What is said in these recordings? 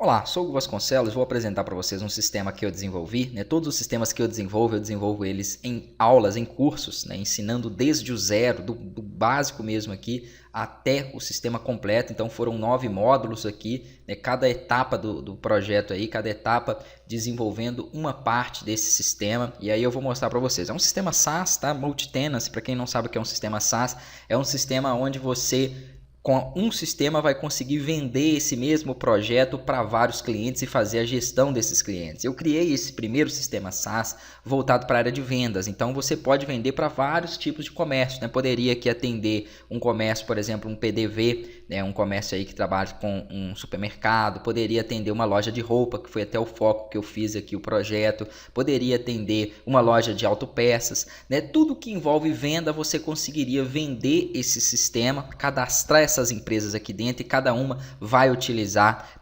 Olá, sou o Hugo Vasconcelos, vou apresentar para vocês um sistema que eu desenvolvi. Todos os sistemas que eu desenvolvo eles em aulas, em cursos, ensinando desde o zero, do básico mesmo aqui, até o sistema completo. Então foram 9 módulos aqui, cada etapa do projeto aí, cada etapa desenvolvendo uma parte desse sistema. E aí eu vou mostrar para vocês. É um sistema SaaS, tá? Multi-tenancy, para quem não sabe o que é um sistema SaaS, é um sistema onde você, com um sistema, vai conseguir vender esse mesmo projeto para vários clientes e fazer a gestão desses clientes. Eu criei esse primeiro sistema SaaS voltado para a área de vendas, então você pode vender para vários tipos de comércio, Poderia aqui atender um comércio, por exemplo, um PDV, um comércio aí que trabalha com um supermercado, poderia atender uma loja de roupa, que foi até o foco que eu fiz aqui o projeto, poderia atender uma loja de autopeças, Tudo que envolve venda você conseguiria vender esse sistema, cadastrar essas empresas aqui dentro e cada uma vai utilizar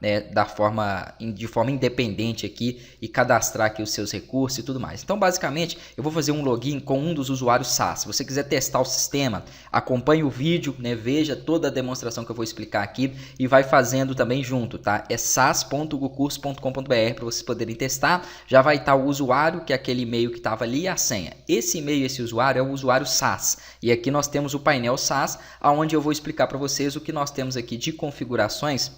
de forma independente aqui e cadastrar aqui os seus recursos e tudo mais. Então basicamente eu vou fazer um login com um dos usuários SaaS. Se você quiser testar o sistema, acompanhe o vídeo, veja toda a demonstração que eu vou explicar aqui e vai fazendo também junto, tá? É saas.gocurso.com.br para vocês poderem testar. Já vai estar o usuário, que é aquele e-mail que estava ali, e a senha. Esse e-mail, esse usuário é o usuário SaaS. E aqui nós temos o painel SaaS, onde eu vou explicar para vocês o que nós temos aqui de configurações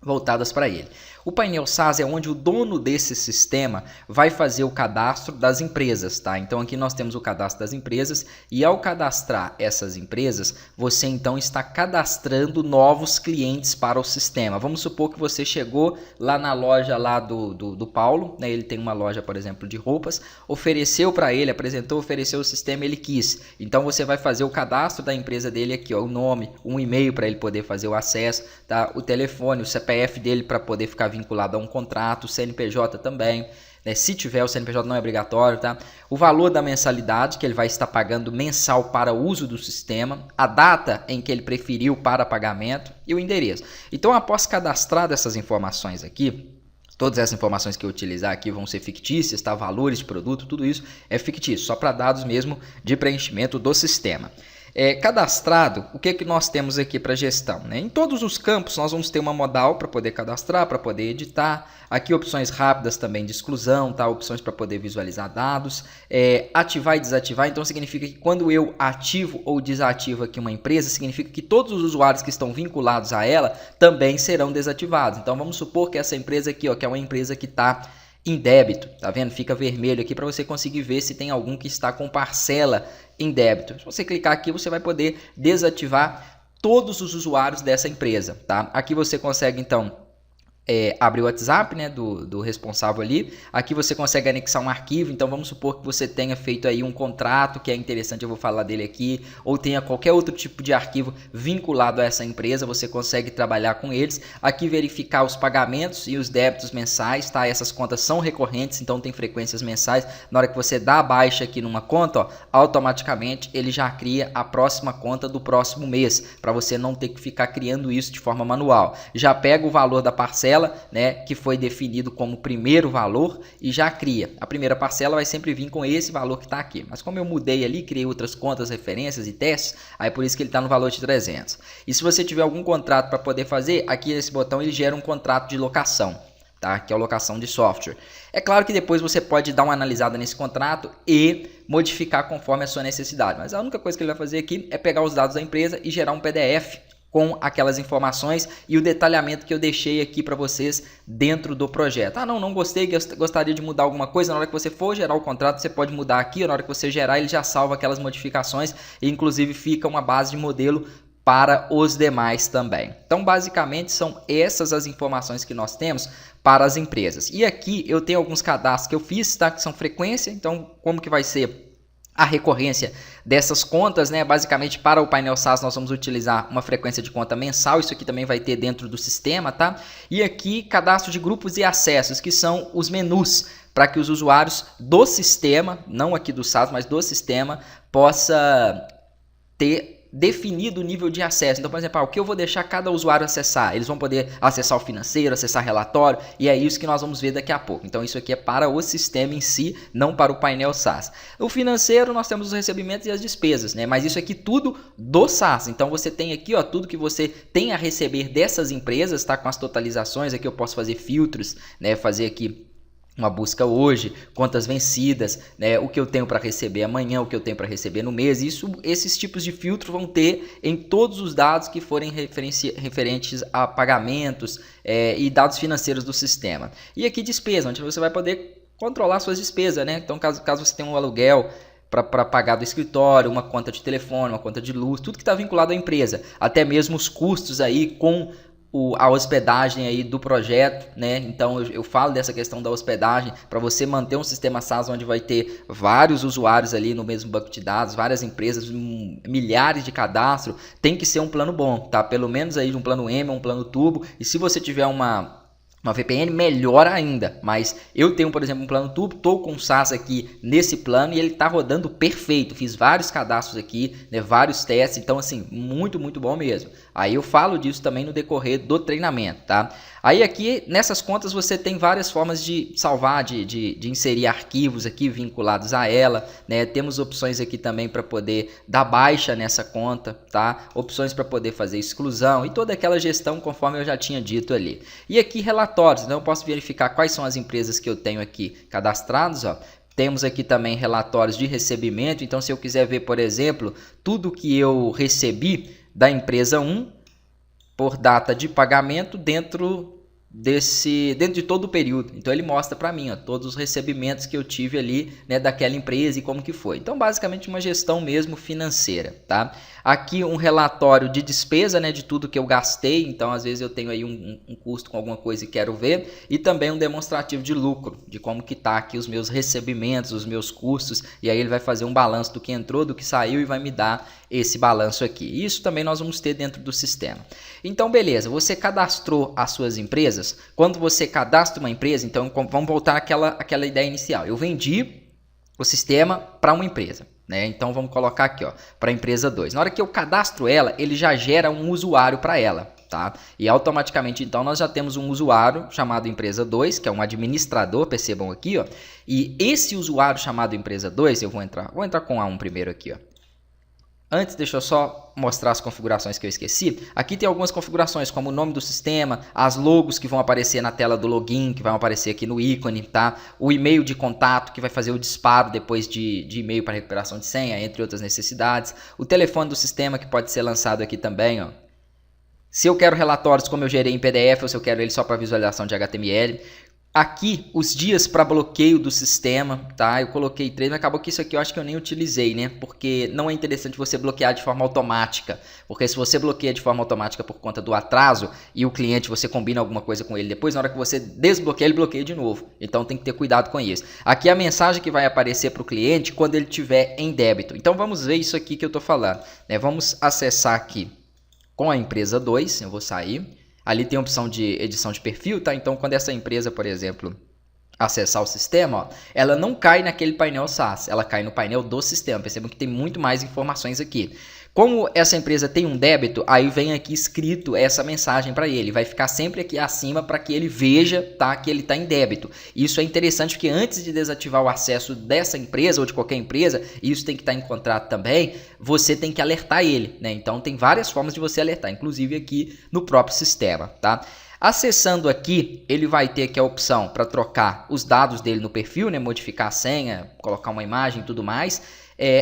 voltadas para ele. O painel SaaS é onde o dono desse sistema vai fazer o cadastro das empresas, tá? Então aqui nós temos o cadastro das empresas e ao cadastrar essas empresas, você então está cadastrando novos clientes para o sistema. Vamos supor que você chegou lá na loja lá do Paulo, Ele tem uma loja, por exemplo, de roupas, ofereceu para ele, ofereceu o sistema, ele quis. Então você vai fazer o cadastro da empresa dele aqui, o nome, um e-mail para ele poder fazer o acesso, tá? O telefone, o CPF dele para poder ficar vinculado a um contrato, o CNPJ também, se tiver, o CNPJ não é obrigatório, tá? O valor da mensalidade que ele vai estar pagando mensal para o uso do sistema, a data em que ele preferiu para pagamento e o endereço. Então, após cadastrar essas informações aqui, todas essas informações que eu utilizar aqui vão ser fictícias, tá? Valores de produto, tudo isso é fictício, só para dados mesmo de preenchimento do sistema. Cadastrado, o que nós temos aqui para gestão? Em todos os campos nós vamos ter uma modal para poder cadastrar, para poder editar, aqui opções rápidas também de exclusão, tá? Opções para poder visualizar dados, ativar e desativar, então significa que quando eu ativo ou desativo aqui uma empresa, significa que todos os usuários que estão vinculados a ela também serão desativados. Então vamos supor que essa empresa aqui, que é uma empresa que está em débito, tá vendo? Fica vermelho aqui para você conseguir ver se tem algum que está com parcela em débito. Se você clicar aqui, você vai poder desativar todos os usuários dessa empresa, tá? Aqui você consegue então abrir o WhatsApp, do responsável ali. Aqui você consegue anexar um arquivo, então vamos supor que você tenha feito aí um contrato que é interessante, eu vou falar dele aqui, ou tenha qualquer outro tipo de arquivo vinculado a essa empresa, você consegue trabalhar com eles. Aqui verificar os pagamentos e os débitos mensais, tá? Essas contas são recorrentes, então tem frequências mensais. Na hora que você dá a baixa aqui numa conta, automaticamente ele já cria a próxima conta do próximo mês, para você não ter que ficar criando isso de forma manual. Já pega o valor da parcela, que foi definido como primeiro valor e já cria. A primeira parcela vai sempre vir com esse valor que está aqui. Mas como eu mudei ali, criei outras contas, referências e testes, aí por isso que ele está no valor de 300. E se você tiver algum contrato para poder fazer, aqui nesse botão ele gera um contrato de locação, tá? Que é a locação de software. É claro que depois você pode dar uma analisada nesse contrato e modificar conforme a sua necessidade. Mas a única coisa que ele vai fazer aqui é pegar os dados da empresa e gerar um PDF com aquelas informações e o detalhamento que eu deixei aqui para vocês dentro do projeto. Não gostei, gostaria de mudar alguma coisa. Na hora que você for gerar o contrato, você pode mudar aqui. Na hora que você gerar, ele já salva aquelas modificações e inclusive fica uma base de modelo para os demais também. Então, basicamente, são essas as informações que nós temos para as empresas. E aqui eu tenho alguns cadastros que eu fiz, tá? Que são frequência. Então, como que vai ser a recorrência dessas contas, Basicamente, para o painel SaaS nós vamos utilizar uma frequência de conta mensal, isso aqui também vai ter dentro do sistema, tá? E aqui cadastro de grupos e acessos, que são os menus, para que os usuários do sistema, não aqui do SaaS, mas do sistema, possa ter definido o nível de acesso. Então, por exemplo, o que eu vou deixar cada usuário acessar? Eles vão poder acessar o financeiro, acessar relatório, e é isso que nós vamos ver daqui a pouco. Então, isso aqui é para o sistema em si, não para o painel SaaS. O financeiro, nós temos os recebimentos e as despesas, né? Mas isso aqui tudo do SaaS. Então, você tem aqui, ó, tudo que você tem a receber dessas empresas, tá? Com as totalizações, aqui eu posso fazer filtros, né? Fazer aqui uma busca hoje, contas vencidas, né, o que eu tenho para receber amanhã, o que eu tenho para receber no mês. Esses tipos de filtro vão ter em todos os dados que forem referentes a pagamentos e dados financeiros do sistema. E aqui despesa, onde você vai poder controlar suas despesas, né? Então, caso você tenha um aluguel para pagar do escritório, uma conta de telefone, uma conta de luz, tudo que está vinculado à empresa, até mesmo os custos aí com a hospedagem aí do projeto, né? Então eu falo dessa questão da hospedagem para você manter um sistema SaaS onde vai ter vários usuários ali no mesmo banco de dados, várias empresas, milhares de cadastro, tem que ser um plano bom, tá? Pelo menos aí de um plano M, um plano turbo, e se você tiver uma VPN, melhor ainda, mas eu tenho, por exemplo, um plano turbo, estou com o SaaS aqui nesse plano e ele está rodando perfeito, fiz vários cadastros aqui, né, vários testes, então assim, muito bom mesmo. Aí eu falo disso também no decorrer do treinamento, tá? Aí aqui, nessas contas, você tem várias formas de salvar, de inserir arquivos aqui vinculados a ela, né? Temos opções aqui também para poder dar baixa nessa conta, tá? Opções para poder fazer exclusão e toda aquela gestão conforme eu já tinha dito ali. E aqui relatórios, então eu posso verificar quais são as empresas que eu tenho aqui cadastrados, ó. Temos aqui também relatórios de recebimento, então se eu quiser ver, por exemplo, tudo que eu recebi da empresa 1 por data de pagamento dentro de todo o período. Então ele mostra para mim, ó, todos os recebimentos que eu tive ali, né, daquela empresa e como que foi. Então basicamente uma gestão mesmo financeira, tá? Aqui um relatório de despesa, né, de tudo que eu gastei. Então às vezes eu tenho aí um custo com alguma coisa e quero ver, e também um demonstrativo de lucro, de como que tá aqui os meus recebimentos, os meus custos, e aí ele vai fazer um balanço do que entrou, do que saiu e vai me dar esse balanço aqui. Isso também nós vamos ter dentro do sistema. Então beleza, você cadastrou as suas empresas. Quando você cadastra uma empresa, então vamos voltar àquela ideia inicial. Eu vendi o sistema para uma empresa, né? Então vamos colocar aqui, ó, para a empresa 2. Na hora que eu cadastro ela, ele já gera um usuário para ela, tá? E automaticamente então nós já temos um usuário chamado empresa 2, que é um administrador, percebam aqui, ó. E esse usuário chamado empresa 2, eu vou entrar com A1 primeiro aqui, ó. Antes, deixa eu só mostrar as configurações que eu esqueci. Aqui tem algumas configurações, como o nome do sistema, as logos que vão aparecer na tela do login, que vão aparecer aqui no ícone, tá? O e-mail de contato, que vai fazer o disparo depois de e-mail para recuperação de senha, entre outras necessidades. O telefone do sistema, que pode ser lançado aqui também, ó. Se eu quero relatórios como eu gerei em PDF ou se eu quero ele só para visualização de HTML. Aqui, os dias para bloqueio do sistema, tá? Eu coloquei 3, mas acabou que isso aqui eu acho que eu nem utilizei, né? Porque não é interessante você bloquear de forma automática. Porque se você bloqueia de forma automática por conta do atraso e o cliente, você combina alguma coisa com ele depois, na hora que você desbloqueia, ele bloqueia de novo. Então tem que ter cuidado com isso. Aqui é a mensagem que vai aparecer para o cliente quando ele estiver em débito. Então vamos ver isso aqui que eu estou falando, né? Vamos acessar aqui com a empresa 2, eu vou sair. Ali tem a opção de edição de perfil, tá? Então, quando essa empresa, por exemplo, acessar o sistema, ó, ela não cai naquele painel SaaS, ela cai no painel do sistema. Percebam que tem muito mais informações aqui. Como essa empresa tem um débito, aí vem aqui escrito essa mensagem para ele. Vai ficar sempre aqui acima para que ele veja, tá, que ele está em débito. Isso é interessante porque antes de desativar o acesso dessa empresa ou de qualquer empresa, isso tem que estar em contrato também, você tem que alertar ele, né? Então tem várias formas de você alertar, inclusive aqui no próprio sistema, tá? Acessando aqui, ele vai ter aqui a opção para trocar os dados dele no perfil, né? Modificar a senha, colocar uma imagem e tudo mais.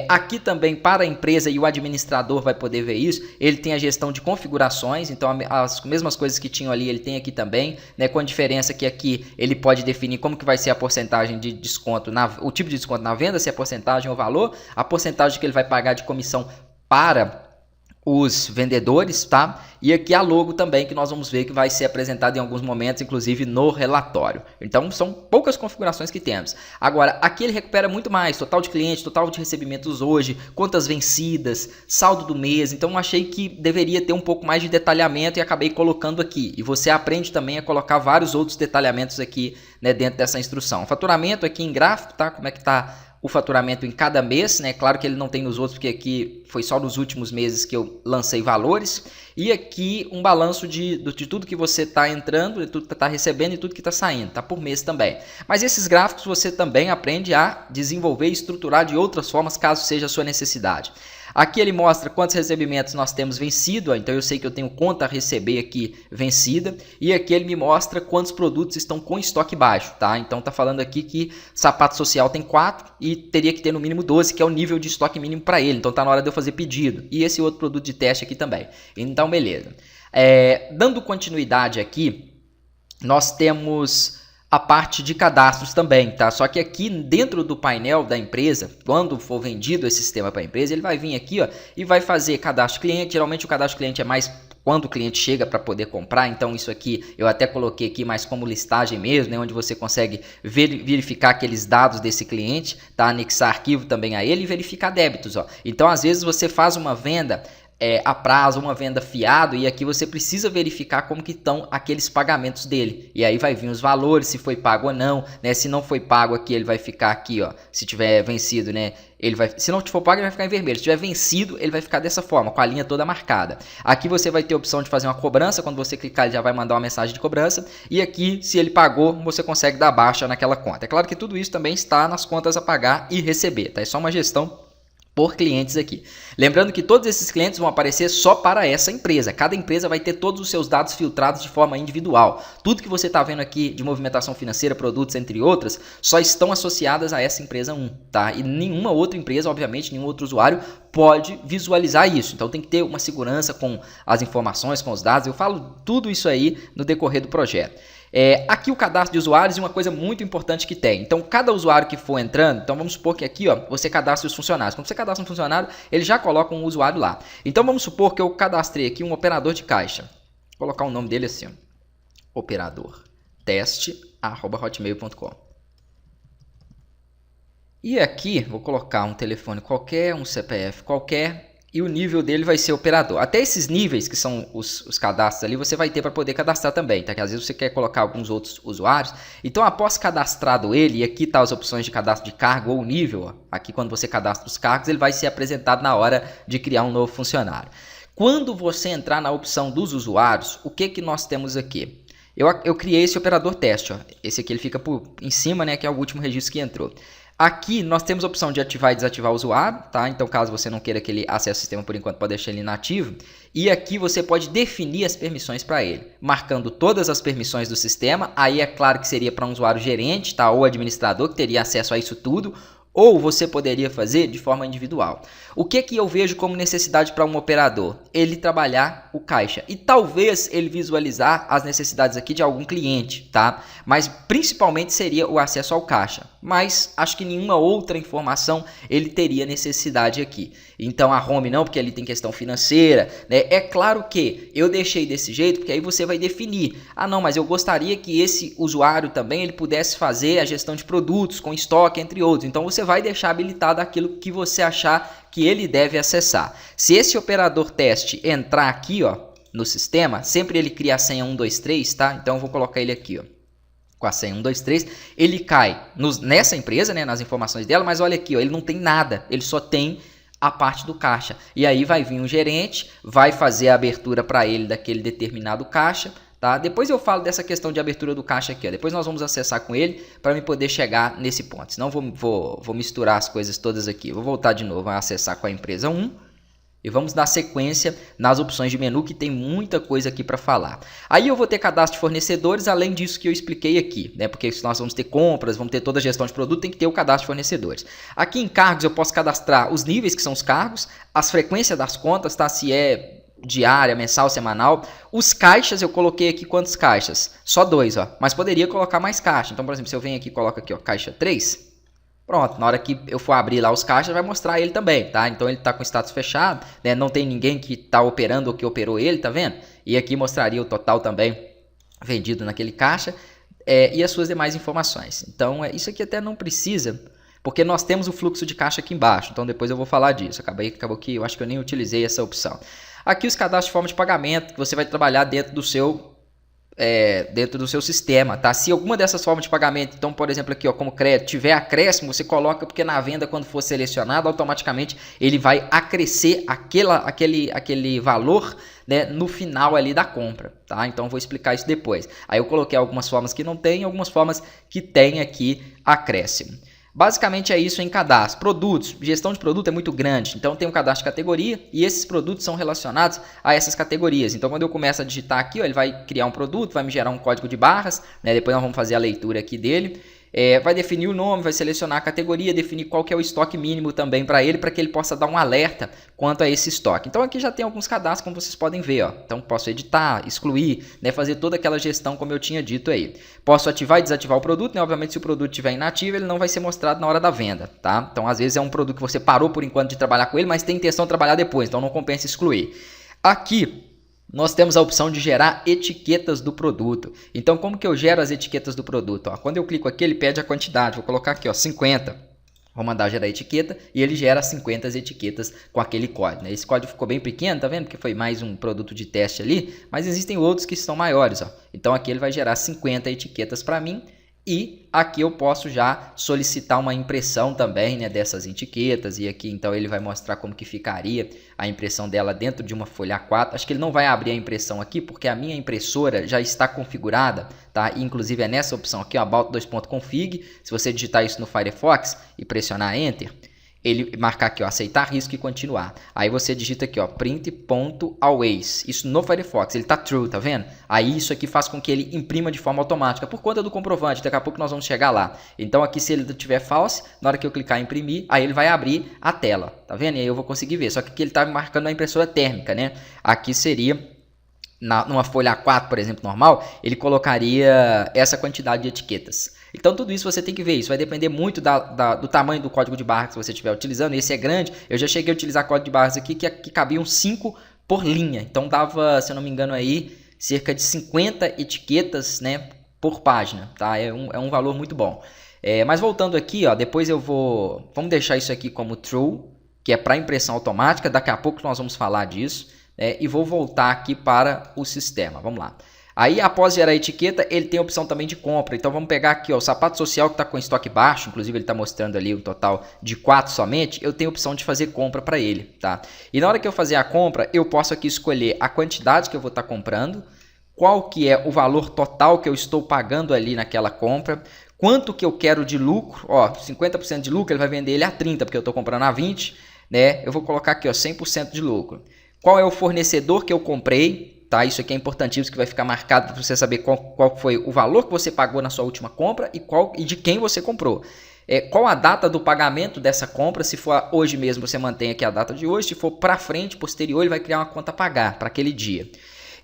Aqui também para a empresa e o administrador vai poder ver isso, ele tem a gestão de configurações, então as mesmas coisas que tinham ali ele tem aqui também, né, com a diferença que aqui ele pode definir como que vai ser a porcentagem de desconto, o tipo de desconto na venda, se é porcentagem ou valor, a porcentagem que ele vai pagar de comissão para os vendedores, tá? E aqui a logo também, que nós vamos ver que vai ser apresentada em alguns momentos, inclusive no relatório. Então são poucas configurações que temos. Agora, aqui ele recupera muito mais, total de clientes, total de recebimentos hoje, contas vencidas, saldo do mês. Então achei que deveria ter um pouco mais de detalhamento e acabei colocando aqui. E você aprende também a colocar vários outros detalhamentos aqui, né, dentro dessa instrução. Faturamento aqui em gráfico, tá? Como é que tá o faturamento em cada mês, né? Claro que ele não tem nos outros, porque aqui foi só nos últimos meses que eu lancei valores. E aqui um balanço de tudo que você está entrando, de tudo que está recebendo e tudo que está saindo, tá por mês também. Mas esses gráficos você também aprende a desenvolver e estruturar de outras formas, caso seja a sua necessidade. Aqui ele mostra quantos recebimentos nós temos vencido, então eu sei que eu tenho conta a receber aqui vencida, e aqui ele me mostra quantos produtos estão com estoque baixo, tá? Então tá falando aqui que sapato social tem 4 e teria que ter no mínimo 12, que é o nível de estoque mínimo para ele, então tá na hora de eu fazer pedido. E esse outro produto de teste aqui também. Então beleza. Dando continuidade aqui, nós temos a parte de cadastros também, tá? Só que aqui dentro do painel da empresa, quando for vendido esse sistema para a empresa, ele vai vir aqui, ó, e vai fazer cadastro cliente. Geralmente o cadastro cliente é mais quando o cliente chega para poder comprar, então isso aqui eu até coloquei aqui mais como listagem mesmo, né, onde você consegue verificar aqueles dados desse cliente, tá? Anexar arquivo também a ele e verificar débitos, ó. Então às vezes você faz uma venda a prazo, uma venda fiado, e aqui você precisa verificar como que estão aqueles pagamentos dele, e aí vai vir os valores, se foi pago ou não, né? Se não foi pago aqui, ele vai ficar aqui, ó, se tiver vencido, né? Se não for pago, ele vai ficar em vermelho. Se tiver vencido, ele vai ficar dessa forma, com a linha toda marcada. Aqui você vai ter a opção de fazer uma cobrança. Quando você clicar, ele já vai mandar uma mensagem de cobrança. E aqui, se ele pagou, você consegue dar baixa naquela conta. É claro que tudo isso também está nas contas a pagar e receber, tá? É só uma gestão por clientes aqui. Lembrando que todos esses clientes vão aparecer só para essa empresa. Cada empresa vai ter todos os seus dados filtrados de forma individual. Tudo que você está vendo aqui de movimentação financeira, produtos, entre outras, só estão associadas a essa empresa 1, tá? E nenhuma outra empresa, obviamente, nenhum outro usuário pode visualizar isso. Então tem que ter uma segurança com as informações, com os dados. Eu falo tudo isso aí no decorrer do projeto. Aqui o cadastro de usuários é uma coisa muito importante que tem. Então cada usuário que for entrando, então vamos supor que aqui, ó, você cadastra os funcionários. Quando você cadastra um funcionário, ele já coloca um usuário lá. Então vamos supor que eu cadastrei aqui um operador de caixa. Vou colocar o nome dele assim, ó, operador teste@hotmail.com. E aqui vou colocar um telefone qualquer, um CPF qualquer, e o nível dele vai ser operador. Até esses níveis, que são os cadastros ali, você vai ter para poder cadastrar também, tá? Que às vezes você quer colocar alguns outros usuários. Então, após cadastrado ele, e aqui tá as opções de cadastro de cargo ou nível, ó. Aqui quando você cadastra os cargos, ele vai ser apresentado na hora de criar um novo funcionário. Quando você entrar na opção dos usuários, o que nós temos aqui? Eu criei esse operador teste, ó. Esse aqui ele fica em cima, né? Que é o último registro que entrou. Aqui nós temos a opção de ativar e desativar o usuário, tá? Então caso você não queira que ele acesse o sistema por enquanto, pode deixar ele inativo. E aqui você pode definir as permissões para ele, marcando todas as permissões do sistema. Aí é claro que seria para um usuário gerente, tá? Ou administrador que teria acesso a isso tudo. Ou você poderia fazer de forma individual. O que eu vejo como necessidade para um operador? Ele trabalhar o caixa e talvez ele visualizar as necessidades aqui de algum cliente, tá? Mas principalmente seria o acesso ao caixa. Mas acho que nenhuma outra informação ele teria necessidade aqui. Então a home não, porque ali tem questão financeira, né? É claro que eu deixei desse jeito, porque aí você vai definir. Ah não, mas eu gostaria que esse usuário também ele pudesse fazer a gestão de produtos com estoque, entre outros. Então você vai deixar habilitado aquilo que você achar que ele deve acessar. Se esse operador teste entrar aqui, ó, no sistema, sempre ele cria a senha 123, tá? Então eu vou colocar ele aqui, ó, com a senha 123, ele cai nessa empresa, né, nas informações dela, mas olha aqui, ó, ele não tem nada, ele só tem a parte do caixa. E aí vai vir um gerente, vai fazer a abertura para ele daquele determinado caixa, tá? Depois eu falo dessa questão de abertura do caixa aqui, ó. Depois nós vamos acessar com ele para me poder chegar nesse ponto. Senão vou misturar as coisas todas aqui. Vou voltar de novo a acessar com a empresa 1 e vamos dar sequência nas opções de menu, que tem muita coisa aqui para falar. Aí eu vou ter cadastro de fornecedores, além disso que eu expliquei aqui, né? Porque se nós vamos ter compras, vamos ter toda a gestão de produto, tem que ter o cadastro de fornecedores. Aqui em cargos eu posso cadastrar os níveis, que são os cargos, as frequências das contas, tá? Se é diária, mensal, semanal. Os caixas, eu coloquei aqui quantos caixas? Só 2, ó. Mas poderia colocar mais caixa. Então, por exemplo, se eu venho aqui e coloco aqui, ó, caixa 3, pronto, na hora que eu for abrir lá os caixas, vai mostrar ele também, tá? Então, ele tá com status fechado, né? Não tem ninguém que tá operando ou que operou ele, tá vendo? E aqui mostraria o total também vendido naquele caixa, e as suas demais informações. Então, isso aqui até não precisa, porque nós temos o fluxo de caixa aqui embaixo. Então, depois eu vou falar disso. Acabou que eu acho que eu nem utilizei essa opção. Aqui os cadastros de forma de pagamento, que você vai trabalhar dentro do seu dentro do seu sistema, tá? Se alguma dessas formas de pagamento, então, por exemplo, aqui, ó, como crédito, tiver acréscimo, você coloca, porque na venda, quando for selecionado, automaticamente ele vai acrescer aquele valor, né, no final ali da compra, tá? Então, eu vou explicar isso depois. Aí eu coloquei algumas formas que não tem, algumas formas que tem aqui acréscimo. Basicamente é isso em cadastro. Produtos, gestão de produto é muito grande, então tem um cadastro de categoria e esses produtos são relacionados a essas categorias. Então quando eu começo a digitar aqui, ó, ele vai criar um produto, vai me gerar um código de barras, né? Depois nós vamos fazer a leitura aqui dele. Vai definir o nome, vai selecionar a categoria, definir qual que é o estoque mínimo também para que ele possa dar um alerta quanto a esse estoque. Então aqui já tem alguns cadastros, como vocês podem ver, ó. Então posso editar, excluir, né, fazer toda aquela gestão como eu tinha dito aí. Posso ativar e desativar o produto, né? Obviamente se o produto estiver inativo, ele não vai ser mostrado na hora da venda, tá? Então às vezes é um produto que você parou por enquanto de trabalhar com ele, mas tem intenção de trabalhar depois, então não compensa excluir. Aqui nós temos a opção de gerar etiquetas do produto. Então, como que eu gero as etiquetas do produto? Ó, quando eu clico aqui, ele pede a quantidade. Vou colocar aqui, ó, 50. Vou mandar gerar etiqueta e ele gera 50 etiquetas com aquele código, né? Esse código ficou bem pequeno, tá vendo? Porque foi mais um produto de teste ali, mas existem outros que são maiores, ó. Então, aqui ele vai gerar 50 etiquetas para mim. E aqui eu posso já solicitar uma impressão também, né, dessas etiquetas. E aqui então ele vai mostrar como que ficaria a impressão dela dentro de uma folha A4. Acho que ele não vai abrir a impressão aqui porque a minha impressora já está configurada, tá? E, inclusive é nessa opção aqui, ó, about 2.config. Se você digitar isso no Firefox e pressionar Enter, ele marcar aqui, ó, aceitar risco e continuar. Aí você digita aqui, ó, print.always. Isso no Firefox, ele tá true, tá vendo? Aí isso aqui faz com que ele imprima de forma automática, por conta do comprovante. Daqui a pouco nós vamos chegar lá. Então aqui, se ele tiver false, na hora que eu clicar em imprimir, aí ele vai abrir a tela, tá vendo? E aí eu vou conseguir ver. Só que aqui ele tá marcando a impressora térmica, né? Aqui seria numa folha A4, por exemplo, normal, ele colocaria essa quantidade de etiquetas. Então tudo isso você tem que ver, isso vai depender muito do tamanho do código de barras que você estiver utilizando. Esse é grande, eu já cheguei a utilizar código de barras aqui que cabiam 5 por linha, então dava, se eu não me engano aí, cerca de 50 etiquetas, né, por página, tá? É um valor muito bom. Mas voltando aqui, ó, depois vamos deixar isso aqui como true, que é para impressão automática, daqui a pouco nós vamos falar disso. E vou voltar aqui para o sistema, vamos lá. Aí após gerar a etiqueta, ele tem a opção também de compra. Então vamos pegar aqui, ó, o sapato social que está com estoque baixo, inclusive ele está mostrando ali um total de 4 somente, eu tenho a opção de fazer compra para ele, tá? E na hora que eu fazer a compra, eu posso aqui escolher a quantidade que eu vou estar comprando, qual que é o valor total que eu estou pagando ali naquela compra, quanto que eu quero de lucro, ó, 50% de lucro, ele vai vender ele a 30, porque eu estou comprando a 20, né? Eu vou colocar aqui, ó, 100% de lucro. Qual é o fornecedor que eu comprei, tá? Isso aqui é importantíssimo, que vai ficar marcado para você saber qual foi o valor que você pagou na sua última compra e de quem você comprou. Qual a data do pagamento dessa compra? Se for hoje mesmo, você mantém aqui a data de hoje. Se for para frente, posterior, ele vai criar uma conta a pagar para aquele dia.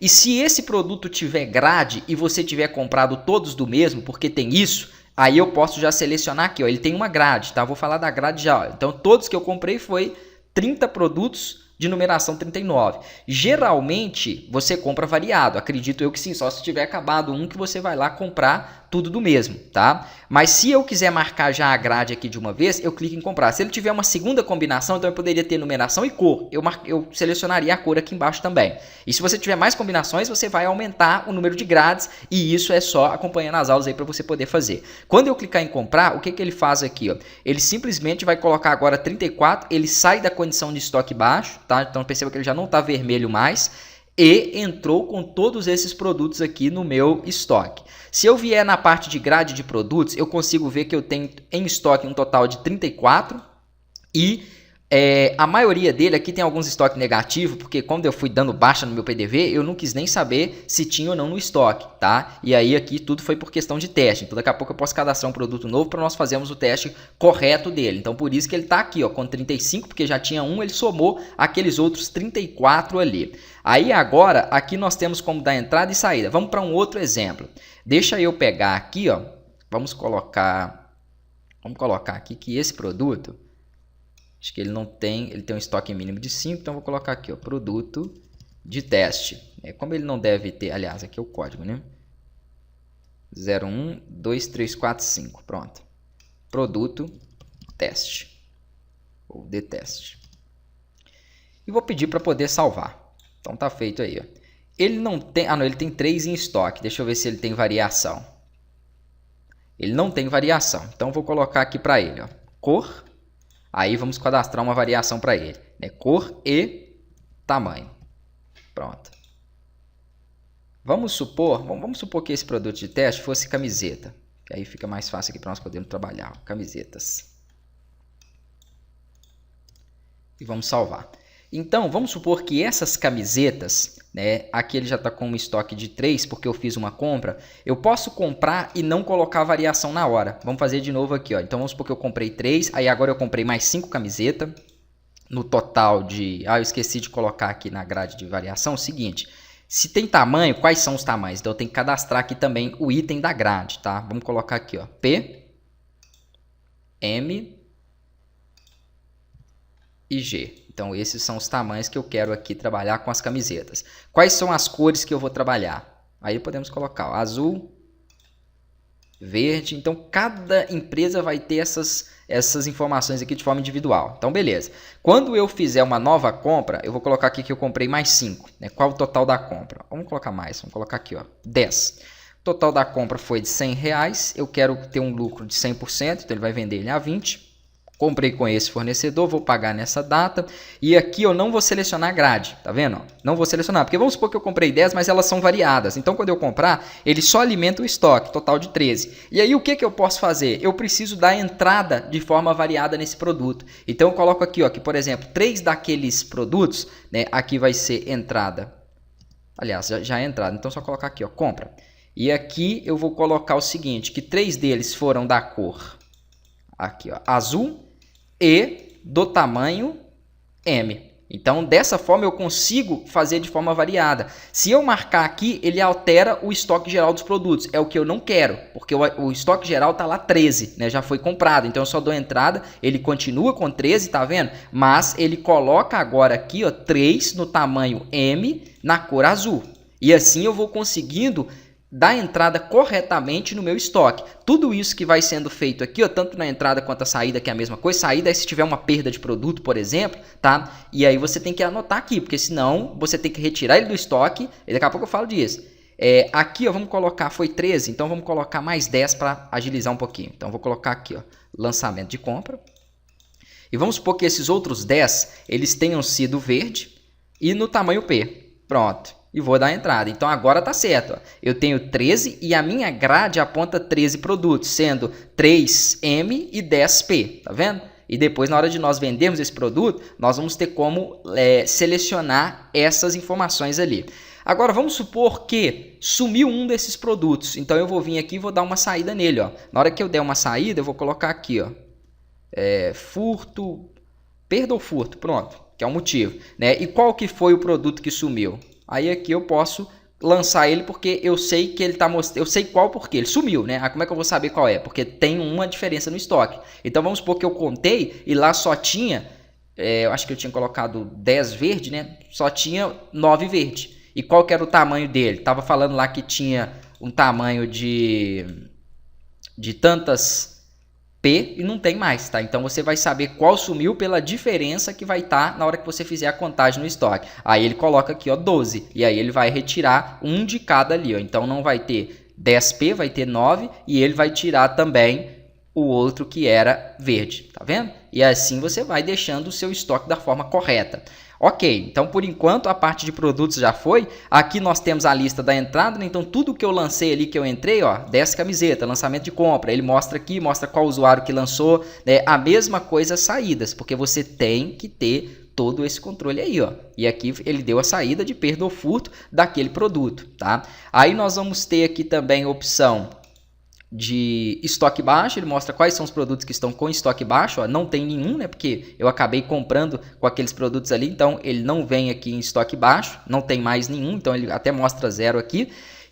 E se esse produto tiver grade e você tiver comprado todos do mesmo, porque tem isso, aí eu posso já selecionar aqui, ó, ele tem uma grade, tá? Vou falar da grade já, ó. Então todos que eu comprei foi 30 produtos de numeração 39. Geralmente você compra variado, acredito eu que sim, só se tiver acabado um que você vai lá comprar tudo do mesmo, tá? Mas se eu quiser marcar já a grade aqui de uma vez, eu clico em comprar. Se ele tiver uma segunda combinação, então eu poderia ter numeração e cor. Eu selecionaria a cor aqui embaixo também. E se você tiver mais combinações, você vai aumentar o número de grades e isso é só acompanhando as aulas aí para você poder fazer. Quando eu clicar em comprar, o que ele faz aqui, ó? Ele simplesmente vai colocar agora 34, ele sai da condição de estoque baixo, tá? Então perceba que ele já não está vermelho mais e entrou com todos esses produtos aqui no meu estoque. Se eu vier na parte de grade de produtos, eu consigo ver que eu tenho em estoque um total de 34 e a maioria dele aqui tem alguns estoques negativos, porque quando eu fui dando baixa no meu PDV, eu não quis nem saber se tinha ou não no estoque, tá? E aí aqui tudo foi por questão de teste. Então daqui a pouco eu posso cadastrar um produto novo para nós fazermos o teste correto dele. Então por isso que ele está aqui, ó, com 35, porque já tinha um, ele somou aqueles outros 34 ali. Aí agora, aqui nós temos como dar entrada e saída. Vamos para um outro exemplo. Deixa eu pegar aqui, ó, vamos colocar aqui que esse produto, acho que ele tem um estoque mínimo de 5, então eu vou colocar aqui, ó, produto de teste. Como ele não deve ter, aliás, aqui é o código, né? 012345, pronto. Produto teste, ou de teste. E vou pedir para poder salvar. Então tá feito aí, ó. Ele não tem... Ah, não, ele tem 3 em estoque. Deixa eu ver se ele tem variação. Ele não tem variação. Então, vou colocar aqui para ele, ó, cor. Aí, vamos cadastrar uma variação para ele, né? Cor e tamanho. Pronto. Vamos supor que esse produto de teste fosse camiseta. Que aí fica mais fácil aqui para nós podermos trabalhar. Ó, camisetas. E vamos salvar. Então, vamos supor que essas camisetas, né, aqui ele já está com um estoque de 3, porque eu fiz uma compra. Eu posso comprar e não colocar variação na hora. Vamos fazer de novo aqui, ó. Então, vamos supor que eu comprei 3, aí agora eu comprei mais 5 camisetas. No total de... Ah, eu esqueci de colocar aqui na grade de variação o seguinte. Se tem tamanho, quais são os tamanhos? Então, eu tenho que cadastrar aqui também o item da grade, tá? Vamos colocar aqui, ó, P, M e G. Então, esses são os tamanhos que eu quero aqui trabalhar com as camisetas. Quais são as cores que eu vou trabalhar? Aí podemos colocar ó, azul, verde. Então, cada empresa vai ter essas informações aqui de forma individual. Então, beleza. Quando eu fizer uma nova compra, eu vou colocar aqui que eu comprei mais 5. Né? Qual o total da compra? Vamos colocar mais. Vamos colocar aqui, ó, 10. O total da compra foi de R$100. Eu quero ter um lucro de 100%. Então, ele vai vender ele a 20. Comprei com esse fornecedor, vou pagar nessa data. E aqui eu não vou selecionar a grade, tá vendo? Não vou selecionar, porque vamos supor que eu comprei 10, mas elas são variadas. Então, quando eu comprar, ele só alimenta o estoque, total de 13. E aí, o que eu posso fazer? Eu preciso dar entrada de forma variada nesse produto. Então, eu coloco aqui, ó, que, por exemplo, 3 daqueles produtos, né, aqui vai ser entrada. Aliás, já é entrada. Então, só colocar aqui, ó, compra. E aqui eu vou colocar o seguinte, que 3 deles foram da cor, aqui, ó, azul e do tamanho M. Então, dessa forma, eu consigo fazer de forma variada. Se eu marcar aqui, ele altera o estoque geral dos produtos. É o que eu não quero, porque o estoque geral está lá 13, né? Já foi comprado. Então, eu só dou entrada, ele continua com 13, tá vendo? Mas ele coloca agora aqui, ó, 3 no tamanho M na cor azul. E assim eu vou conseguindo dar entrada corretamente no meu estoque. Tudo isso que vai sendo feito aqui, ó, tanto na entrada quanto a saída, que é a mesma coisa. Saída é se tiver uma perda de produto, por exemplo, tá? E aí você tem que anotar aqui, porque senão você tem que retirar ele do estoque, e daqui a pouco eu falo disso. Aqui, ó, vamos colocar, foi 13, então vamos colocar mais 10 para agilizar um pouquinho. Então, vou colocar aqui, ó, lançamento de compra. E vamos supor que esses outros 10, eles tenham sido verde e no tamanho P. Pronto. E vou dar entrada. Então, agora tá certo. Ó. Eu tenho 13 e a minha grade aponta 13 produtos, sendo 3M e 10P. Tá vendo? E depois, na hora de nós vendermos esse produto, nós vamos ter como selecionar essas informações ali. Agora, vamos supor que sumiu um desses produtos. Então, eu vou vir aqui e vou dar uma saída nele. Ó. Na hora que eu der uma saída, eu vou colocar aqui, ó, furto, perda ou furto. Pronto, que é o motivo. Né? E qual que foi o produto que sumiu? Aí aqui eu posso lançar ele porque eu sei que ele tá mostrando, eu sei qual porque ele sumiu, né? Como é que eu vou saber qual é? Porque tem uma diferença no estoque. Então vamos supor que eu contei e lá só tinha, eu acho que eu tinha colocado 10 verde, né? Só tinha 9 verde. E qual que era o tamanho dele? Tava falando lá que tinha um tamanho de tantas P e não tem mais, tá? Então você vai saber qual sumiu pela diferença que vai estar na hora que você fizer a contagem no estoque. Aí ele coloca aqui, ó, 12. E aí ele vai retirar um de cada ali, ó. Então não vai ter 10P, vai ter 9 e ele vai tirar também o outro que era verde, tá vendo? E assim você vai deixando o seu estoque da forma correta. Ok, então por enquanto a parte de produtos já foi. Aqui nós temos a lista da entrada, né? Então tudo que eu lancei ali, que eu entrei, ó, 10 camisetas, lançamento de compra. Ele mostra aqui, mostra qual usuário que lançou, né? A mesma coisa saídas, porque você tem que ter todo esse controle aí, ó. E aqui ele deu a saída de perda ou furto daquele produto, tá? Aí nós vamos ter aqui também a opção de estoque baixo, ele mostra quais são os produtos que estão com estoque baixo, ó, não tem nenhum, né, porque eu acabei comprando com aqueles produtos ali, então ele não vem aqui em estoque baixo, não tem mais nenhum, então ele até mostra 0 aqui,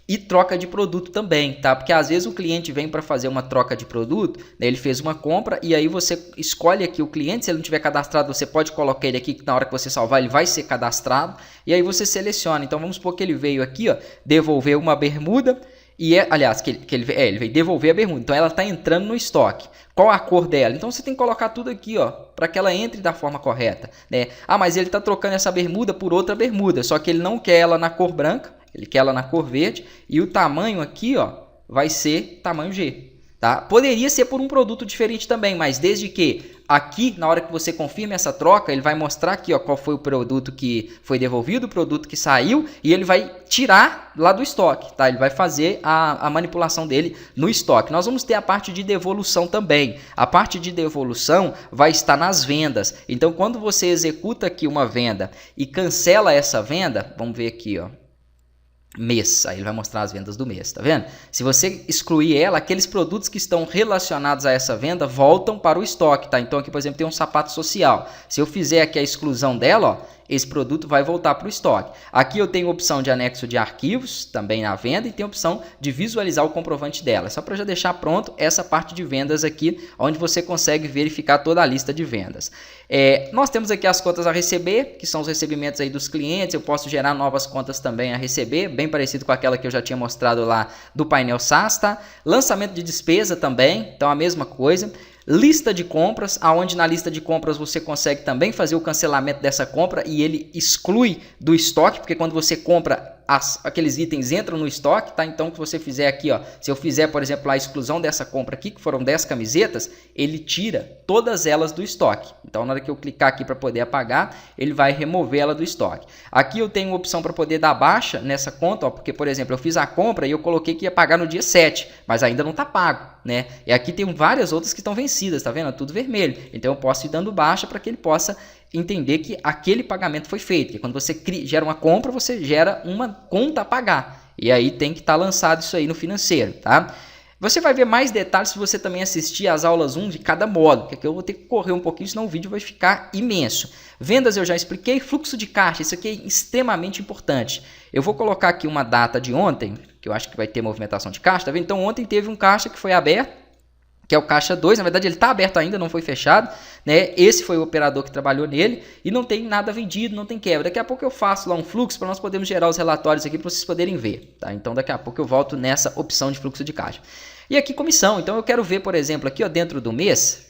e troca de produto também, tá, porque às vezes o cliente vem para fazer uma troca de produto, né, ele fez uma compra e aí você escolhe aqui o cliente, se ele não tiver cadastrado, você pode colocar ele aqui, que na hora que você salvar ele vai ser cadastrado, e aí você seleciona, então vamos supor que ele veio aqui, ó, devolver uma bermuda. e aliás, ele veio devolver a bermuda. Então ela está entrando no estoque. Qual a cor dela? Então você tem que colocar tudo aqui, ó, para que ela entre da forma correta, né? Ah, mas ele está trocando essa bermuda por outra bermuda, só que ele não quer ela na cor branca, ele quer ela na cor verde, e o tamanho aqui, ó, vai ser tamanho G. Tá? Poderia ser por um produto diferente também, mas desde que aqui, na hora que você confirma essa troca, ele vai mostrar aqui, ó, qual foi o produto que foi devolvido, o produto que saiu, e ele vai tirar lá do estoque, tá? Ele vai fazer a manipulação dele no estoque. Nós vamos ter a parte de devolução também. A parte de devolução vai estar nas vendas. Então, quando você executa aqui uma venda e cancela essa venda, vamos ver aqui, ó, mês, aí ele vai mostrar as vendas do mês, tá vendo? Se você excluir ela, aqueles produtos que estão relacionados a essa venda voltam para o estoque, tá? Então aqui, por exemplo, tem um sapato social. Se eu fizer aqui a exclusão dela, ó, esse produto vai voltar para o estoque. Aqui eu tenho opção de anexo de arquivos, também na venda, e tem opção de visualizar o comprovante dela. Só para já deixar pronto essa parte de vendas aqui, onde você consegue verificar toda a lista de vendas. Nós temos aqui as contas a receber, que são os recebimentos aí dos clientes. Eu posso gerar novas contas também a receber, bem parecido com aquela que eu já tinha mostrado lá do painel SaaS, tá? Lançamento de despesa também, então a mesma coisa. Lista de compras, aonde na lista de compras você consegue também fazer o cancelamento dessa compra e ele exclui do estoque, porque quando você compra aqueles itens entram no estoque, tá? Então, se você fizer aqui, ó, se eu fizer, por exemplo, a exclusão dessa compra aqui, que foram 10 camisetas, ele tira todas elas do estoque. Então, na hora que eu clicar aqui para poder apagar, ele vai remover ela do estoque. Aqui eu tenho opção para poder dar baixa nessa conta, ó, porque, por exemplo, eu fiz a compra e eu coloquei que ia pagar no dia 7, mas ainda não está pago, né? E aqui tem várias outras que estão vencidas, tá vendo? Tudo vermelho. Então, eu posso ir dando baixa para que ele possa entender que aquele pagamento foi feito. Que quando você gera uma compra, você gera uma conta a pagar. E aí tem que estar lançado isso aí no financeiro, tá? Você vai ver mais detalhes se você também assistir às aulas 1 de cada módulo, que aqui eu vou ter que correr um pouquinho, senão o vídeo vai ficar imenso. Vendas eu já expliquei, fluxo de caixa, isso aqui é extremamente importante. Eu vou colocar aqui uma data de ontem, que eu acho que vai ter movimentação de caixa, tá vendo? Então ontem teve um caixa que foi aberto, que é o caixa 2, na verdade ele está aberto ainda, não foi fechado, né? Esse foi o operador que trabalhou nele e não tem nada vendido, não tem quebra. Daqui a pouco eu faço lá um fluxo para nós podermos gerar os relatórios aqui para vocês poderem ver, tá? Então daqui a pouco eu volto nessa opção de fluxo de caixa. E aqui comissão, então eu quero ver, por exemplo, aqui ó, dentro do mês,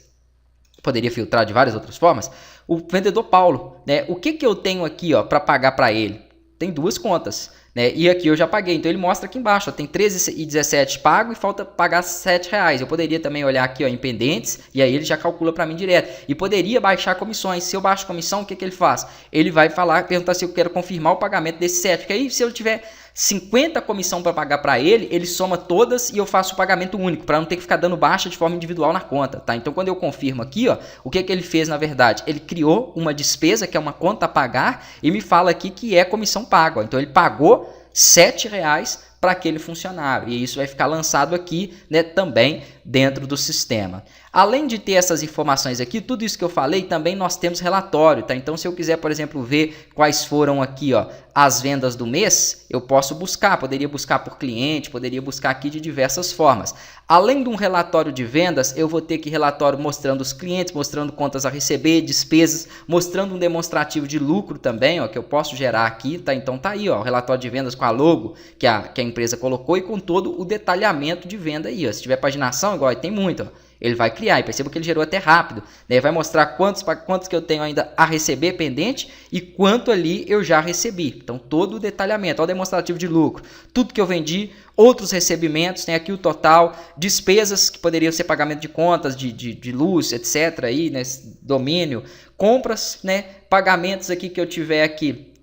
poderia filtrar de várias outras formas, o vendedor Paulo, né? O que eu tenho aqui ó para pagar para ele? Tem duas contas, né? E aqui eu já paguei, então ele mostra aqui embaixo, ó, tem 13,17 pago e falta pagar R$7. Eu poderia também olhar aqui ó, em pendentes e aí ele já calcula para mim direto. E poderia baixar comissões. Se eu baixo comissão, o que ele faz? Ele vai perguntar se eu quero confirmar o pagamento desse 7, porque aí se eu tiver 50 comissão para pagar para ele, ele soma todas e eu faço o pagamento único, para não ter que ficar dando baixa de forma individual na conta, tá? Então quando eu confirmo aqui, ó, o que ele fez na verdade? Ele criou uma despesa que é uma conta a pagar e me fala aqui que é comissão paga, ó. Então ele pagou R$7 para aquele funcionário e isso vai ficar lançado aqui, né, também dentro do sistema. Além de ter essas informações aqui, tudo isso que eu falei, também nós temos relatório, tá? Então se eu quiser, por exemplo, ver quais foram aqui, ó, as vendas do mês, eu posso buscar, poderia buscar por cliente, poderia buscar aqui de diversas formas. Além de um relatório de vendas, eu vou ter aqui relatório mostrando os clientes, mostrando contas a receber, despesas, mostrando um demonstrativo de lucro também, ó, que eu posso gerar aqui, tá? Então tá aí, ó, o relatório de vendas com a logo que a empresa colocou e com todo o detalhamento de venda aí, ó. Se tiver paginação, igual tem muito, ó. Ele vai criar, e perceba que ele gerou até rápido, né? Vai mostrar quantos que eu tenho ainda a receber pendente e quanto ali eu já recebi. Então todo o detalhamento, ó, o demonstrativo de lucro, tudo que eu vendi, outros recebimentos, tem aqui o total, despesas que poderiam ser pagamento de contas, de luz, etc. aí, né? Domínio, compras, né? Pagamentos aqui que eu tiver aqui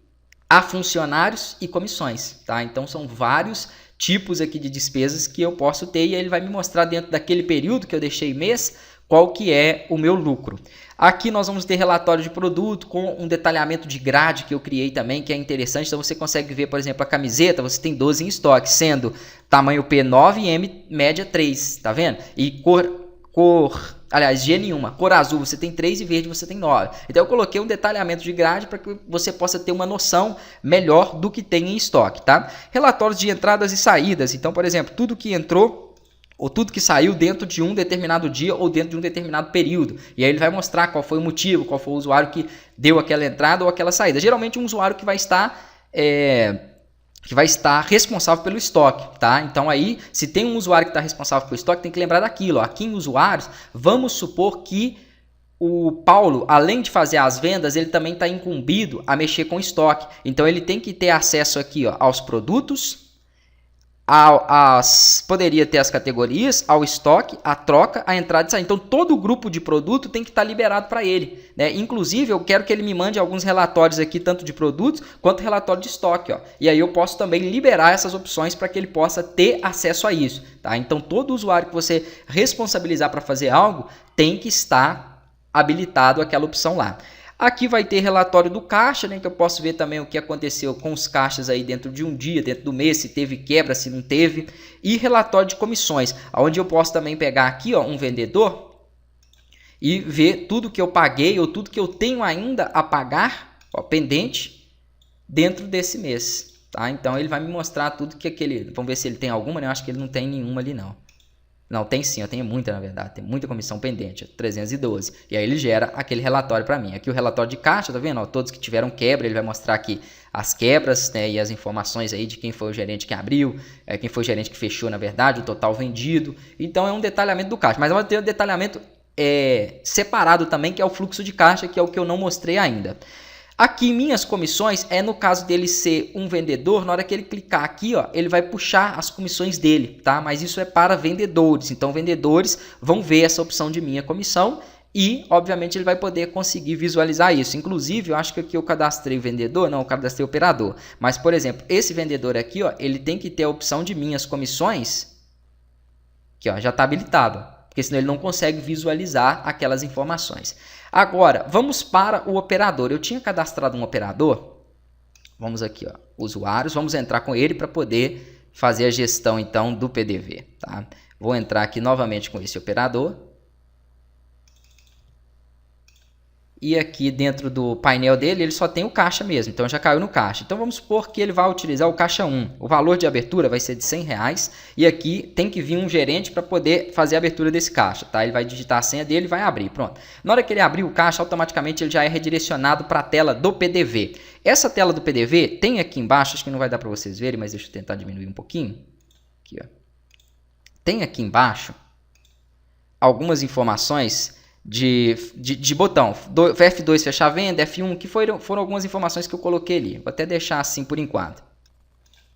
a funcionários e comissões, tá? Então são vários tipos aqui de despesas que eu posso ter e ele vai me mostrar dentro daquele período que eu deixei mês qual que é o meu lucro. Aqui nós vamos ter relatório de produto com um detalhamento de grade que eu criei também, que é interessante. Então você consegue ver, por exemplo, a camiseta, você tem 12 em estoque, sendo tamanho P 9 e M média 3, tá vendo? E aliás, G nenhuma, cor azul você tem 3 e verde você tem 9. Então eu coloquei um detalhamento de grade para que você possa ter uma noção melhor do que tem em estoque, tá? Relatórios de entradas e saídas. Então, por exemplo, tudo que entrou ou tudo que saiu dentro de um determinado dia ou dentro de um determinado período. E aí ele vai mostrar qual foi o motivo, qual foi o usuário que deu aquela entrada ou aquela saída. Geralmente um usuário que vai estar que vai estar responsável pelo estoque, tá? Então aí, se tem um usuário que está responsável pelo estoque, tem que lembrar daquilo, ó. Aqui em usuários, vamos supor que o Paulo, além de fazer as vendas, ele também está incumbido a mexer com estoque. Então ele tem que ter acesso aqui, ó, aos produtos, poderia ter as categorias, ao estoque, a troca, a entrada e saída. Então todo o grupo de produto tem que estar liberado para ele, né? Inclusive eu quero que ele me mande alguns relatórios aqui, tanto de produtos quanto relatório de estoque, ó. E aí eu posso também liberar essas opções para que ele possa ter acesso a isso, tá? Então todo usuário que você responsabilizar para fazer algo tem que estar habilitado aquela opção lá. Aqui vai ter relatório do caixa, né, que eu posso ver também o que aconteceu com os caixas aí dentro de um dia, dentro do mês, se teve quebra, se não teve. E relatório de comissões, onde eu posso também pegar aqui, ó, um vendedor e ver tudo que eu paguei ou tudo que eu tenho ainda a pagar, ó, pendente, dentro desse mês. Tá? Então ele vai me mostrar tudo que aquele... Vamos ver se ele tem alguma, né? Eu acho que ele não tem nenhuma ali não. Não, tem sim, eu tenho muita na verdade, tem muita comissão pendente, 312. E aí ele gera aquele relatório para mim. Aqui o relatório de caixa, tá vendo? Ó, todos que tiveram quebra, ele vai mostrar aqui as quebras, né, e as informações aí de quem foi o gerente que abriu, quem foi o gerente que fechou na verdade, o total vendido. Então é um detalhamento do caixa, mas vai ter um detalhamento separado também, que é o fluxo de caixa, que é o que eu não mostrei ainda. Aqui, minhas comissões, no caso dele ser um vendedor, na hora que ele clicar aqui, ó, ele vai puxar as comissões dele, tá? Mas isso é para vendedores, então vendedores vão ver essa opção de minha comissão e, obviamente, ele vai poder conseguir visualizar isso. Inclusive, eu acho que aqui eu cadastrei vendedor, não, eu cadastrei operador. Mas, por exemplo, esse vendedor aqui, ó, ele tem que ter a opção de minhas comissões, que ó, já está habilitado, porque senão ele não consegue visualizar aquelas informações. Agora, vamos para o operador. Eu tinha cadastrado um operador. Vamos aqui, ó, usuários. Vamos entrar com ele para poder fazer a gestão, então, do PDV. Tá? Vou entrar aqui novamente com esse operador. E aqui dentro do painel dele, ele só tem o caixa mesmo. Então, já caiu no caixa. Então, vamos supor que ele vai utilizar o caixa 1. O valor de abertura vai ser de R$100. E aqui tem que vir um gerente para poder fazer a abertura desse caixa. Tá? Ele vai digitar a senha dele e vai abrir. Pronto. Na hora que ele abrir o caixa, automaticamente ele já é redirecionado para a tela do PDV. Essa tela do PDV tem aqui embaixo, acho que não vai dar para vocês verem, mas deixa eu tentar diminuir um pouquinho. Aqui, ó. Tem aqui embaixo algumas informações de botão, F2 fechar a venda, F1, que foram algumas informações que eu coloquei ali. Vou até deixar assim por enquanto.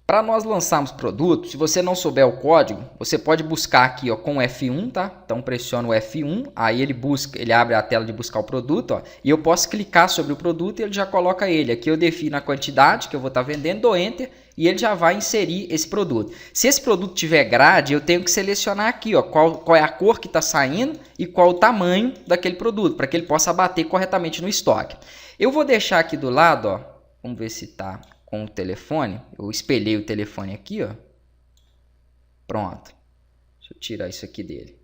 Para nós lançarmos produto, se você não souber o código, você pode buscar aqui, ó, com o F1, tá? Então pressiona o F1, aí ele abre a tela de buscar o produto, ó, e eu posso clicar sobre o produto e ele já coloca ele. Aqui eu defino a quantidade que eu vou estar vendendo, dou Enter e ele já vai inserir esse produto. Se esse produto tiver grade, eu tenho que selecionar aqui, ó, qual é a cor que está saindo e qual o tamanho daquele produto, para que ele possa abater corretamente no estoque. Eu vou deixar aqui do lado, ó, vamos ver se está com o telefone. Eu espelhei o telefone aqui, ó. Pronto. Deixa eu tirar isso aqui dele.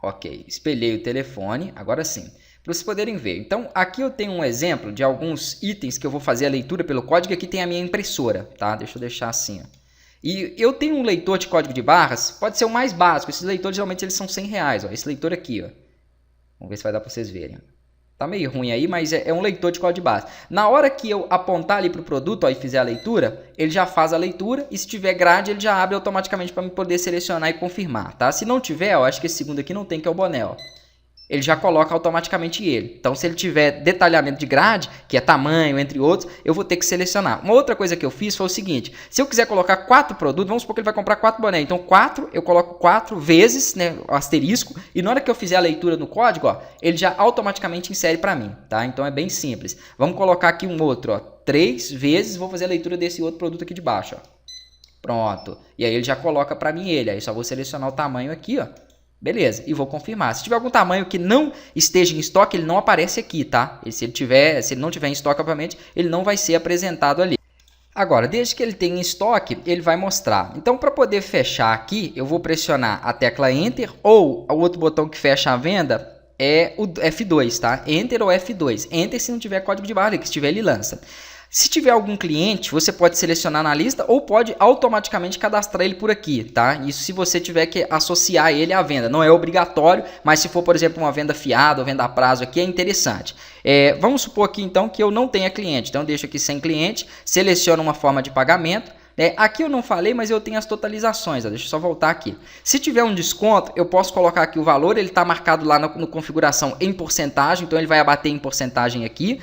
Ok, espelhei o telefone, agora sim. Para vocês poderem ver. Então, aqui eu tenho um exemplo de alguns itens que eu vou fazer a leitura pelo código. Aqui tem a minha impressora, tá? Deixa eu deixar assim, ó. E eu tenho um leitor de código de barras, pode ser o mais básico. Esses leitores, geralmente, eles são R$100, ó. Esse leitor aqui, ó. Vamos ver se vai dar para vocês verem. Tá meio ruim aí, mas é um leitor de código de barras. Na hora que eu apontar ali para o produto, ó, e fizer a leitura, ele já faz a leitura. E se tiver grade, ele já abre automaticamente para eu poder selecionar e confirmar, tá? Se não tiver, ó, acho que esse segundo aqui não tem, que é o boné, ó. Ele já coloca automaticamente ele. Então, se ele tiver detalhamento de grade, que é tamanho, entre outros, eu vou ter que selecionar. Uma outra coisa que eu fiz foi o seguinte: se eu quiser colocar 4 produtos, vamos supor que ele vai comprar 4 bonés. Então, 4, eu coloco 4 vezes, né, o asterisco, e na hora que eu fizer a leitura no código, ó, ele já automaticamente insere para mim, tá? Então, é bem simples. Vamos colocar aqui um outro, ó, 3 vezes, vou fazer a leitura desse outro produto aqui de baixo, ó. Pronto. E aí ele já coloca para mim ele. Aí só vou selecionar o tamanho aqui, ó. Beleza, e vou confirmar. Se tiver algum tamanho que não esteja em estoque, ele não aparece aqui, tá? E se ele não tiver em estoque, obviamente, ele não vai ser apresentado ali. Agora, desde que ele tenha em estoque, ele vai mostrar. Então, para poder fechar aqui, eu vou pressionar a tecla Enter, ou o outro botão que fecha a venda é o F2, tá? Enter ou F2. Enter se não tiver código de barra, que se tiver ele lança. Se tiver algum cliente, você pode selecionar na lista ou pode automaticamente cadastrar ele por aqui, tá? Isso se você tiver que associar ele à venda. Não é obrigatório, mas se for, por exemplo, uma venda fiada ou venda a prazo aqui, é interessante. Vamos supor aqui, então, que eu não tenha cliente. Então, eu deixo aqui sem cliente, seleciono uma forma de pagamento. Aqui eu não falei, mas eu tenho as totalizações. Deixa eu só voltar aqui. Se tiver um desconto, eu posso colocar aqui o valor. Ele está marcado lá no configuração em porcentagem, então ele vai abater em porcentagem aqui.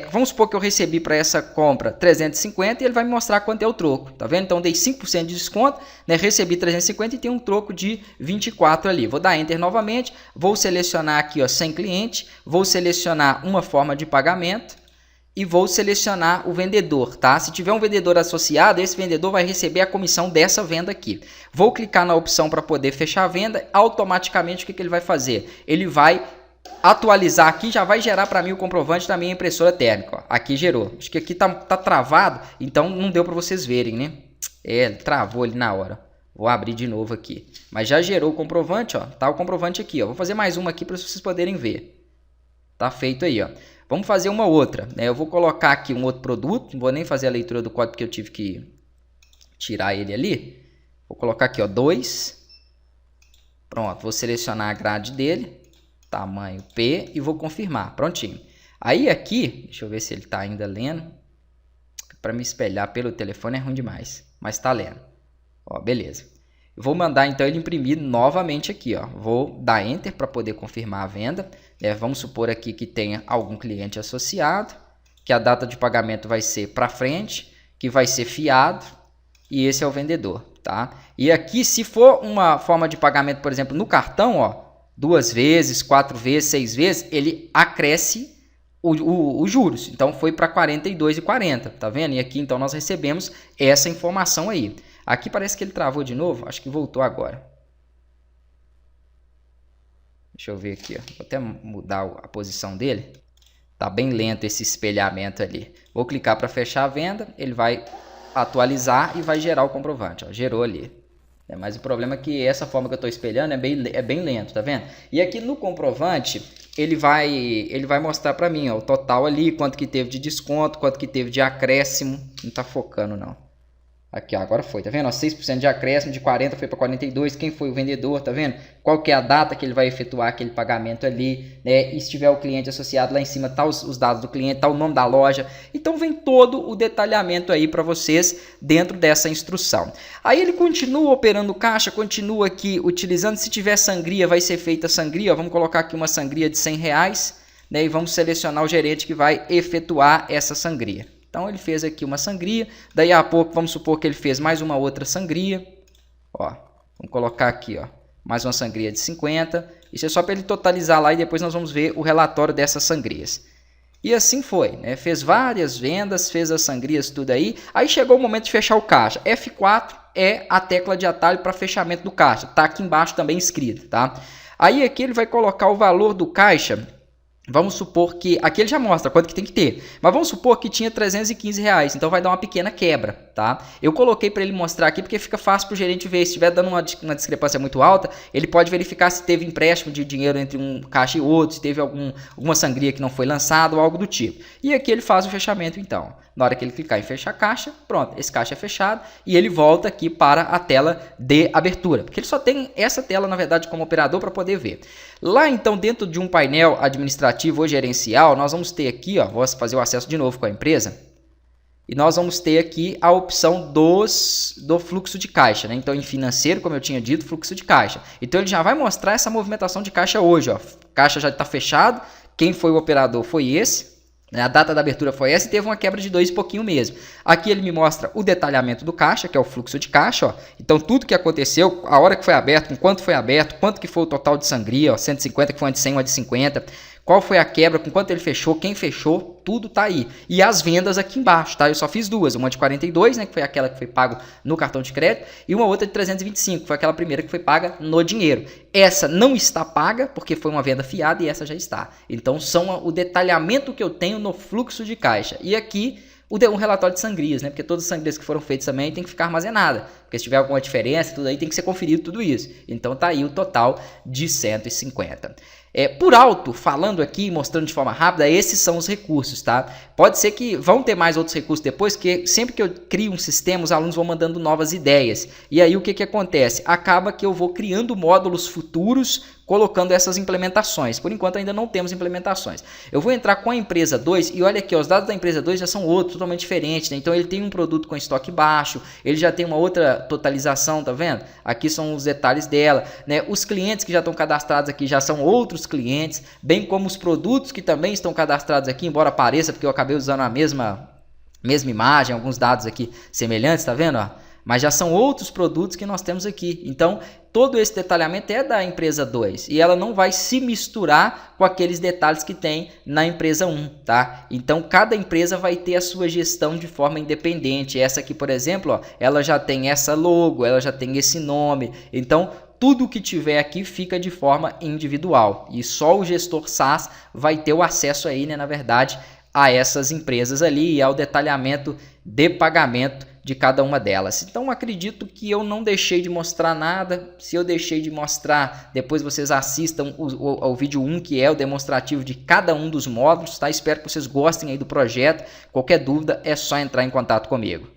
Vamos supor que eu recebi para essa compra 350 e ele vai me mostrar quanto é o troco, tá vendo? Então dei 5% de desconto, né? Recebi 350 e tem um troco de 24 ali. Vou dar Enter novamente, vou selecionar aqui, ó, sem cliente, vou selecionar uma forma de pagamento e vou selecionar o vendedor, tá? Se tiver um vendedor associado, esse vendedor vai receber a comissão dessa venda aqui. Vou clicar na opção para poder fechar a venda, automaticamente o que ele vai fazer? Ele vai atualizar aqui, já vai gerar para mim o comprovante da minha impressora térmica. Ó. Aqui gerou. Acho que aqui tá travado, então não deu para vocês verem, né? Travou ali na hora. Vou abrir de novo aqui. Mas já gerou o comprovante, ó. Tá o comprovante aqui, ó. Vou fazer mais uma aqui para vocês poderem ver. Tá feito aí, ó. Vamos fazer uma outra, né? Eu vou colocar aqui um outro produto, não vou nem fazer a leitura do código porque eu tive que tirar ele ali. Vou colocar aqui, ó, 2. Pronto, vou selecionar a grade dele. Tamanho P e vou confirmar, prontinho. Aí aqui, deixa eu ver se ele está ainda lendo. Para me espelhar pelo telefone é ruim demais, mas está lendo. Ó, beleza. Eu vou mandar então ele imprimir novamente aqui, ó. Vou dar Enter para poder confirmar a venda. Vamos supor aqui que tenha algum cliente associado, que a data de pagamento vai ser para frente, que vai ser fiado e esse é o vendedor, tá? E aqui, se for uma forma de pagamento, por exemplo, no cartão, ó, 2 vezes, 4 vezes, 6 vezes, ele acresce os juros. Então foi para 42,40, tá vendo? E aqui então nós recebemos essa informação aí. Aqui parece que ele travou de novo, acho que voltou agora. Deixa eu ver aqui, ó. Vou até mudar a posição dele. Tá bem lento esse espelhamento ali. Vou clicar para fechar a venda, ele vai atualizar e vai gerar o comprovante, ó. Gerou ali. Mas o problema é que essa forma que eu estou espelhando é bem lento, tá vendo? E aqui no comprovante, ele vai mostrar para mim, ó, o total ali, quanto que teve de desconto, quanto que teve de acréscimo. Não está focando não. Aqui, ó, agora foi, tá vendo? Ó, 6% de acréscimo, de 40 foi para 42. Quem foi o vendedor, tá vendo? Qual que é a data que ele vai efetuar aquele pagamento ali, né? E se tiver o cliente associado lá em cima, tá os dados do cliente, tá o nome da loja. Então vem todo o detalhamento aí para vocês dentro dessa instrução. Aí ele continua operando caixa, continua aqui utilizando. Se tiver sangria, vai ser feita sangria. Ó, vamos colocar aqui uma sangria de R$100, né? E vamos selecionar o gerente que vai efetuar essa sangria. Então ele fez aqui uma sangria, daí a pouco vamos supor que ele fez mais uma outra sangria. Ó, vamos colocar aqui, ó, mais uma sangria de 50. Isso é só para ele totalizar lá e depois nós vamos ver o relatório dessas sangrias. E assim foi, né? Fez várias vendas, fez as sangrias tudo aí. Aí chegou o momento de fechar o caixa. F4 é a tecla de atalho para fechamento do caixa. Tá aqui embaixo também escrito, tá? Aí aqui ele vai colocar o valor do caixa. Vamos supor que, aqui ele já mostra quanto que tem que ter, mas vamos supor que tinha R$315, então vai dar uma pequena quebra, tá? Eu coloquei para ele mostrar aqui porque fica fácil para o gerente ver, se estiver dando uma discrepância muito alta, ele pode verificar se teve empréstimo de dinheiro entre um caixa e outro, se teve alguma sangria que não foi lançada ou algo do tipo. E aqui ele faz o fechamento então. Na hora que ele clicar em fechar caixa, pronto, esse caixa é fechado e ele volta aqui para a tela de abertura, porque ele só tem essa tela, na verdade, como operador para poder ver. Lá então, dentro de um painel administrativo ou gerencial, nós vamos ter aqui, ó, vou fazer o acesso de novo com a empresa, e nós vamos ter aqui a opção do fluxo de caixa, né? Então, em financeiro, como eu tinha dito, fluxo de caixa. Então, ele já vai mostrar essa movimentação de caixa hoje, ó. Caixa já está fechado, quem foi o operador foi esse. A data da abertura foi essa e teve uma quebra de 2 e pouquinho mesmo. Aqui ele me mostra o detalhamento do caixa, que é o fluxo de caixa. Ó. Então tudo que aconteceu, a hora que foi aberto, com quanto foi aberto, quanto que foi o total de sangria, ó, 150 que foi uma de 100, uma de 50, qual foi a quebra, com quanto ele fechou, quem fechou, tudo tá aí. E as vendas aqui embaixo, tá? Eu só fiz duas, uma de 42, né, que foi aquela que foi pago no cartão de crédito, e uma outra de 325, que foi aquela primeira que foi paga no dinheiro. Essa não está paga, porque foi uma venda fiada, e essa já está. Então, são o detalhamento que eu tenho no fluxo de caixa. E aqui, um relatório de sangrias, né? Porque todas as sangrias que foram feitas também tem que ficar armazenada. Porque se tiver alguma diferença, tudo aí tem que ser conferido tudo isso. Então, tá aí o total de 150. Por alto, falando aqui, mostrando de forma rápida, esses são os recursos, tá? Pode ser que vão ter mais outros recursos depois, porque sempre que eu crio um sistema, os alunos vão mandando novas ideias. E aí o que acontece? Acaba que eu vou criando módulos futuros, colocando essas implementações. Por enquanto ainda não temos implementações. Eu vou entrar com a empresa 2 e olha aqui, ó, os dados da empresa 2 já são outros, totalmente diferentes, né? Então ele tem um produto com estoque baixo, ele já tem uma outra totalização, tá vendo? Aqui são os detalhes dela, né? Os clientes que já estão cadastrados aqui já são outros clientes, bem como os produtos que também estão cadastrados aqui, embora pareça, porque eu acabei usando a mesma imagem, alguns dados aqui semelhantes, tá vendo? Ó? Mas já são outros produtos que nós temos aqui. Então, todo esse detalhamento é da empresa 2 e ela não vai se misturar com aqueles detalhes que tem na empresa 1, tá? Então, cada empresa vai ter a sua gestão de forma independente. Essa aqui, por exemplo, ó, ela já tem essa logo, ela já tem esse nome. Então, tudo que tiver aqui fica de forma individual e só o gestor SaaS vai ter o acesso aí, né, na verdade, a essas empresas ali e ao detalhamento de pagamento de cada uma delas. Então acredito que eu não deixei de mostrar nada. Se eu deixei de mostrar, depois vocês assistam o vídeo 1, que é o demonstrativo de cada um dos módulos, tá? Espero que vocês gostem aí do projeto. Qualquer dúvida é só entrar em contato comigo.